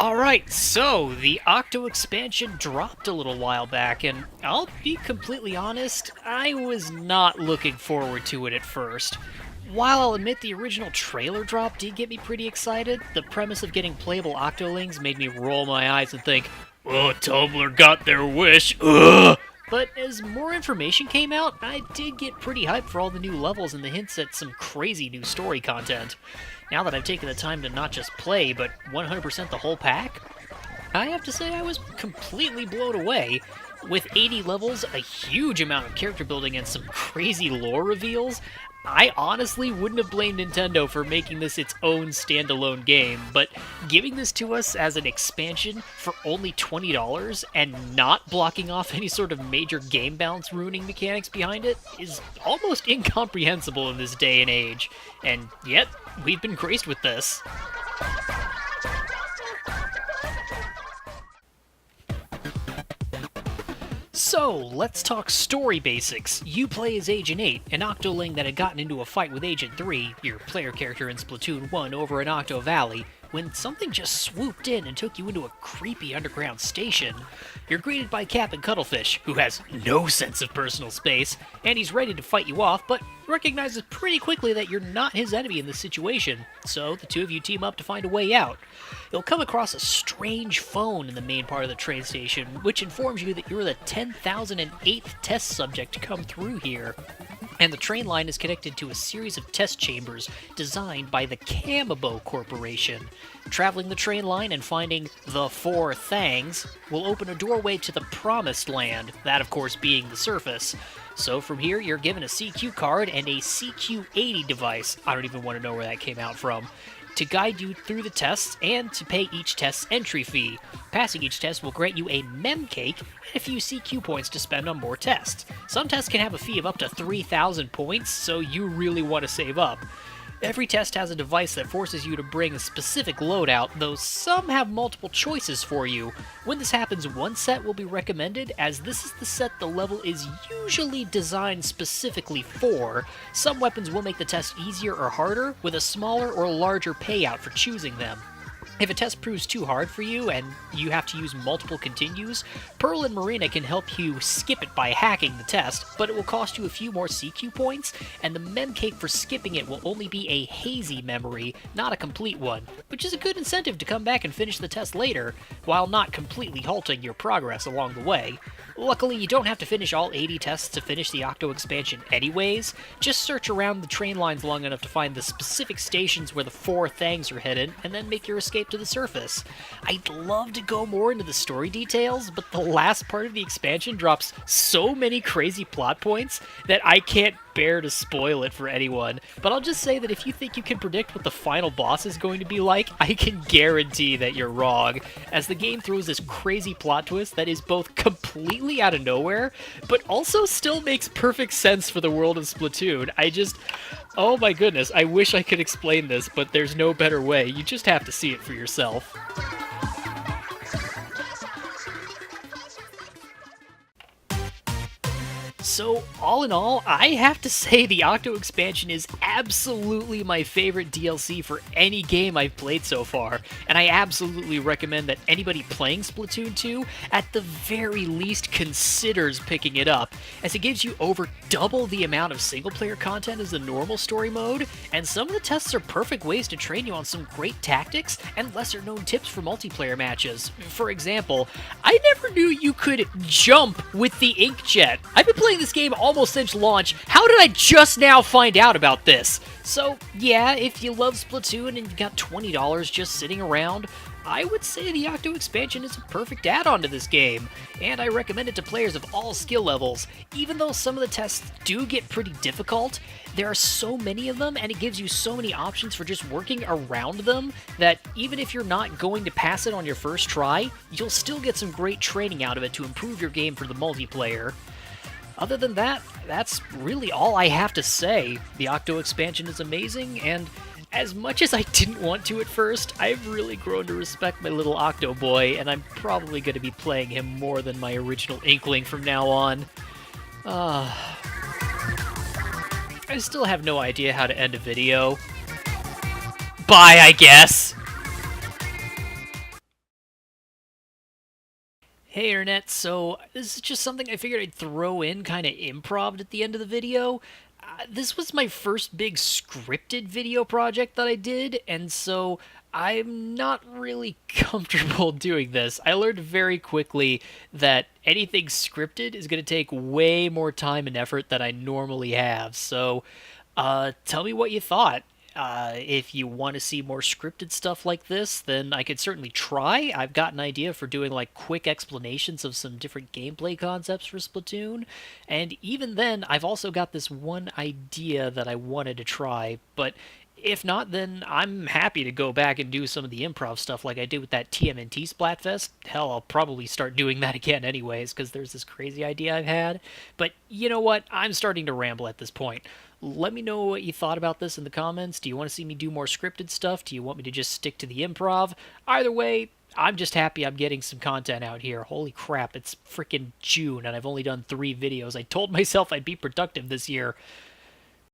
Alright, so the Octo Expansion dropped a little while back, and I'll be completely honest, I was not looking forward to it at first. While I'll admit the original trailer drop did get me pretty excited, the premise of getting playable Octolings made me roll my eyes and think, "Oh, Tumblr got their wish, ugh!" But as more information came out, I did get pretty hyped for all the new levels and the hints at some crazy new story content. Now that I've taken the time to not just play, but 100% the whole pack, I have to say I was completely blown away. With 80 levels, a huge amount of character building, and some crazy lore reveals, I honestly wouldn't have blamed Nintendo for making this its own standalone game, but giving this to us as an expansion for only $20 and not blocking off any sort of major game balance ruining mechanics behind it is almost incomprehensible in this day and age. And yet, we've been graced with this. So, let's talk story basics. You play as Agent 8, an Octoling that had gotten into a fight with Agent 3, your player character in Splatoon 1, over in Octo Valley, when something just swooped in and took you into a creepy underground station. You're greeted by Captain Cuttlefish, who has no sense of personal space, and he's ready to fight you off, but recognizes pretty quickly that you're not his enemy in this situation, so the two of you team up to find a way out. You'll come across a strange phone in the main part of the train station, which informs you that you're the 10,008th test subject to come through here. And the train line is connected to a series of test chambers designed by the Camabo Corporation. Traveling the train line and finding the Four Thangs will open a doorway to the Promised Land, that of course being the surface. So from here, you're given a CQ card and a CQ80 device, I don't even want to know where that came out from, to guide you through the tests and to pay each test's entry fee. Passing each test will grant you a mem cake and a few CQ points to spend on more tests. Some tests can have a fee of up to 3,000 points, so you really want to save up. Every test has a device that forces you to bring a specific loadout, though some have multiple choices for you. When this happens, one set will be recommended, as this is the set the level is usually designed specifically for. Some weapons will make the test easier or harder, with a smaller or larger payout for choosing them. If a test proves too hard for you and you have to use multiple continues, Pearl and Marina can help you skip it by hacking the test, but it will cost you a few more CQ points, and the mem cake for skipping it will only be a hazy memory, not a complete one, which is a good incentive to come back and finish the test later, while not completely halting your progress along the way. Luckily, you don't have to finish all 80 tests to finish the Octo Expansion anyways. Just search around the train lines long enough to find the specific stations where the Four Thangs are hidden, and then make your escape to the surface. I'd love to go more into the story details, but the last part of the expansion drops so many crazy plot points that I can't bear to spoil it for anyone. But I'll just say that if you think you can predict what the final boss is going to be like, I can guarantee that you're wrong, as the game throws this crazy plot twist that is both completely out of nowhere, but also still makes perfect sense for the world of Splatoon. Oh my goodness, I wish I could explain this, but there's no better way. You just have to see it for yourself. So, all in all, I have to say the Octo Expansion is absolutely my favorite DLC for any game I've played so far, and I absolutely recommend that anybody playing Splatoon 2, at the very least, considers picking it up, as it gives you over double the amount of single-player content as the normal story mode, and some of the tests are perfect ways to train you on some great tactics and lesser-known tips for multiplayer matches. For example, I never knew you could jump with the inkjet. I've been playing this game almost since launch. How did I just now find out about this? So yeah, if you love Splatoon and you've got $20 just sitting around, I would say the Octo Expansion is a perfect add-on to this game, and I recommend it to players of all skill levels. Even though some of the tests do get pretty difficult, there are so many of them, and it gives you so many options for just working around them, that even if you're not going to pass it on your first try, you'll still get some great training out of it to improve your game for the multiplayer. Other than that, that's really all I have to say. The Octo Expansion is amazing, and as much as I didn't want to at first, I've really grown to respect my little Octo boy, and I'm probably going to be playing him more than my original Inkling from now on. I still have no idea how to end a video. Bye, I guess! Hey Internet, so this is just something I figured I'd throw in kind of improv at the end of the video. This was my first big scripted video project that I did, and so I'm not really comfortable doing this. I learned very quickly that anything scripted is going to take way more time and effort than I normally have, so tell me what you thought. If you want to see more scripted stuff like this, then I could certainly try. I've got an idea for doing like quick explanations of some different gameplay concepts for Splatoon. And even then, I've also got this one idea that I wanted to try. But if not, then I'm happy to go back and do some of the improv stuff like I did with that TMNT Splatfest. Hell, I'll probably start doing that again anyways, because there's this crazy idea I've had. But you know what? I'm starting to ramble at this point. Let me know what you thought about this in the comments. Do you want to see me do more scripted stuff? Do you want me to just stick to the improv? Either way, I'm just happy I'm getting some content out here. Holy crap, it's freaking June and I've only done 3 videos. I told myself I'd be productive this year.